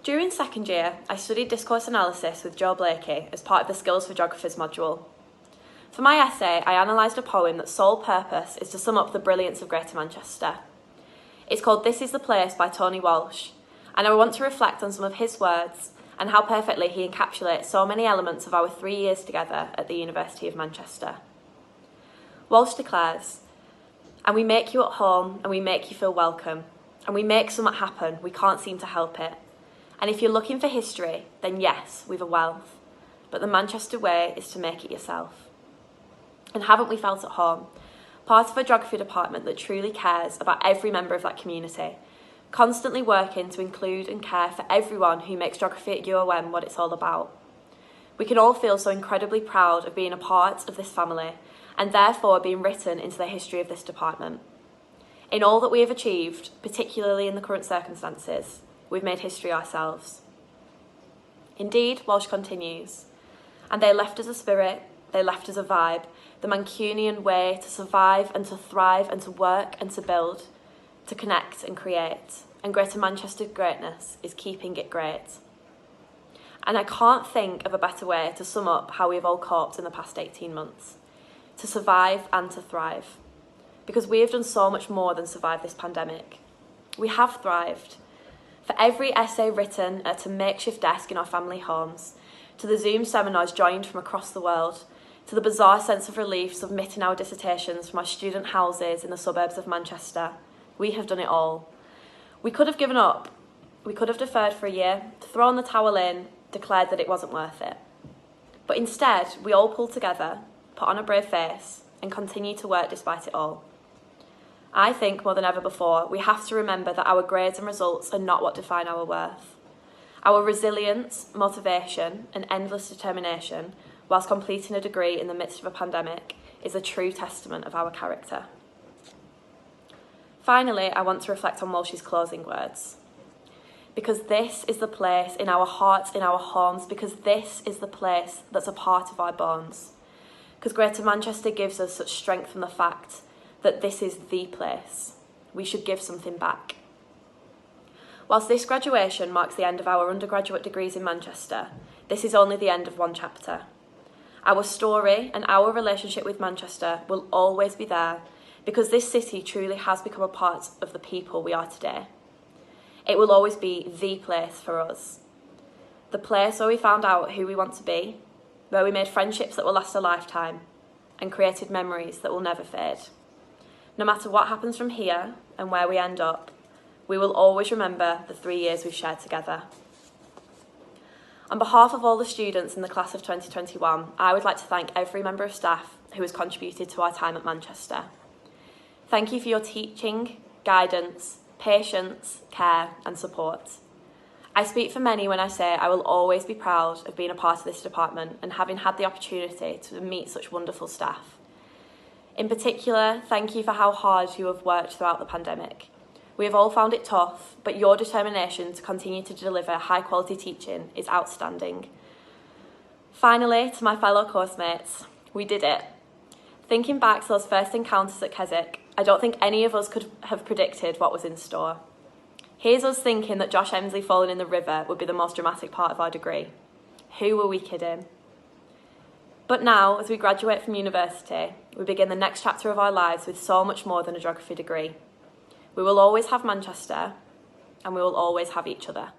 During second year, I studied discourse analysis with Joe Blakey as part of the Skills for Geographers module. For my essay, I analysed a poem that's sole purpose is to sum up the brilliance of Greater Manchester. It's called This Is the Place by Tony Walsh, and I want to reflect on some of his words and how perfectly he encapsulates so many elements of our 3 years together at the University of Manchester. Walsh declares, "And we make you at home and we make you feel welcome, and we make something happen, we can't seem to help it. And if you're looking for history, then yes, we've a wealth, but the Manchester way is to make it yourself." And haven't we felt at home? Part of a geography department that truly cares about every member of that community, constantly working to include and care for everyone who makes geography at UOM what it's all about. We can all feel so incredibly proud of being a part of this family and therefore being written into the history of this department. In all that we have achieved, particularly in the current circumstances, we've made history ourselves. Indeed, Walsh continues, "And they left us a spirit, they left us a vibe, the Mancunian way to survive and to thrive and to work and to build, to connect and create. And Greater Manchester's greatness is keeping it great." And I can't think of a better way to sum up how we've all coped in the past 18 months. To survive and to thrive. Because we have done so much more than survive this pandemic. We have thrived. For every essay written at a makeshift desk in our family homes, to the Zoom seminars joined from across the world, to the bizarre sense of relief submitting our dissertations from our student houses in the suburbs of Manchester, we have done it all. We could have given up. We could have deferred for a year, thrown the towel in, declared that it wasn't worth it. But instead, we all pulled together, put on a brave face, and continue to work despite it all. I think more than ever before, we have to remember that our grades and results are not what define our worth. Our resilience, motivation, and endless determination, whilst completing a degree in the midst of a pandemic, is a true testament of our character. Finally, I want to reflect on Walsh's closing words. Because this is the place in our hearts, in our homes, because this is the place that's a part of our bones. Because Greater Manchester gives us such strength from the fact that this is the place. We should give something back. Whilst this graduation marks the end of our undergraduate degrees in Manchester, this is only the end of one chapter. Our story and our relationship with Manchester will always be there because this city truly has become a part of the people we are today. It will always be the place for us. The place where we found out who we want to be, where we made friendships that will last a lifetime, and created memories that will never fade. No matter what happens from here and where we end up, we will always remember the 3 years we've shared together. On behalf of all the students in the class of 2021, I would like to thank every member of staff who has contributed to our time at Manchester. Thank you for your teaching, guidance, patience, care and support. I speak for many when I say I will always be proud of being a part of this department and having had the opportunity to meet such wonderful staff. In particular, thank you for how hard you have worked throughout the pandemic. We have all found it tough, but your determination to continue to deliver high-quality teaching is outstanding. Finally, to my fellow course mates, we did it. Thinking back to those first encounters at Keswick, I don't think any of us could have predicted what was in store. Here's us thinking that Josh Emsley falling in the river would be the most dramatic part of our degree. Who were we kidding? But now, as we graduate from university, we begin the next chapter of our lives with so much more than a geography degree. We will always have Manchester, and we will always have each other.